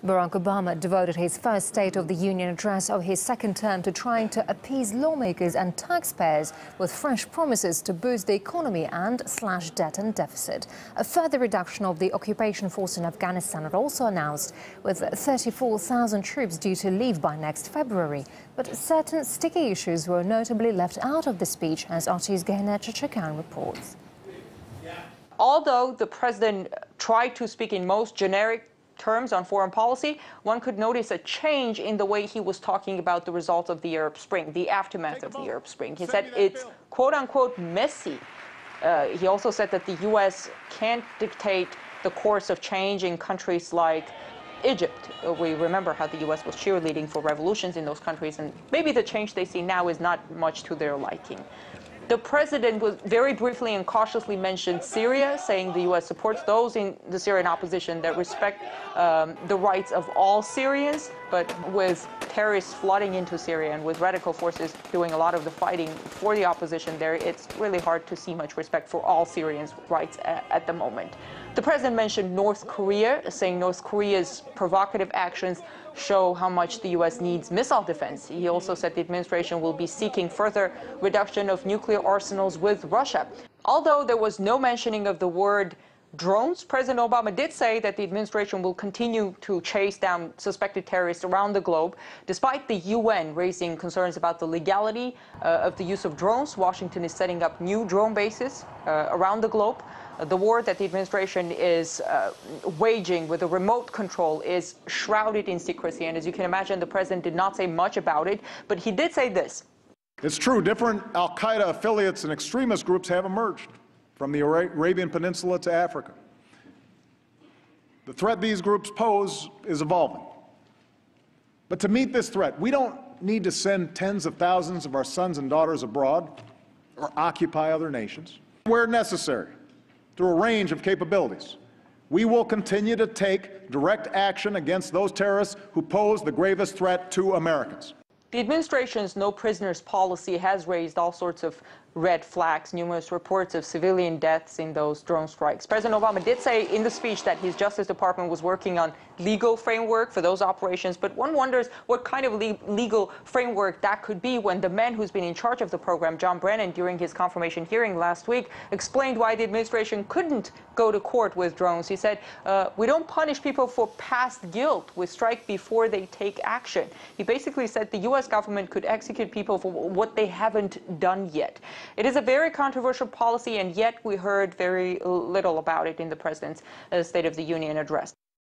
Barack Obama devoted his first State of the Union address of his second term to trying to appease lawmakers and taxpayers with fresh promises to boost the economy and slash debt and deficit. A further reduction of the occupation force in Afghanistan was also announced, with 34,000 troops due to leave by next February. But certain sticky issues were notably left out of the speech, as RT's Gayane Chichakyan reports. Although the president tried to speak in most generic terms on foreign policy, one could notice a change in the way he was talking about the results of the Arab Spring, the aftermath of the Arab Spring. He said it's quote-unquote messy. He also said that the U.S. can't dictate the course of change in countries like Egypt. We remember how the U.S. was cheerleading for revolutions in those countries, and maybe the change they see now is not much to their liking. The president was very briefly and cautiously mentioned Syria, saying the U.S. supports those in the Syrian opposition that respect the rights of all Syrians. But with terrorists flooding into Syria and with radical forces doing a lot of the fighting for the opposition there, it's really hard to see much respect for all Syrians' rights at the moment. The president mentioned North Korea, saying North Korea's provocative actions show how much the U.S. needs missile defense. He also said the administration will be seeking further reduction of nuclear arsenals with Russia. Although there was no mentioning of the word drones, President Obama did say that the administration will continue to chase down suspected terrorists around the globe. Despite the UN raising concerns about the legality of the use of drones, Washington is setting up new drone bases around the globe. The war that the administration is waging with a remote control is shrouded in secrecy. And as you can imagine, the president did not say much about it, but he did say this. It's true, different Al-queda affiliates and extremist groups have emerged from the Arabian Peninsula to Africa. The threat these groups pose is evolving. But to meet this threat, we don't need to send tens of thousands of our sons and daughters abroad or occupy other nations. Where necessary, through a range of capabilities, we will continue to take direct action against those terrorists who pose the gravest threat to Americans. The administration's no prisoners policy has raised all sorts of red flags, numerous reports of civilian deaths in those drone strikes. President Obama did say in the speech that his Justice Department was working on legal framework for those operations, but one wonders what kind of legal framework that could be when the man who's been in charge of the program, John Brennan, during his confirmation hearing last week, explained why the administration couldn't go to court with drones. He said, we don't punish people for past guilt. We strike before they take action. He basically said the U.S. government could execute people for what they haven't done yet. It is a very controversial policy, and yet we heard very little about it in the president's State of the Union address.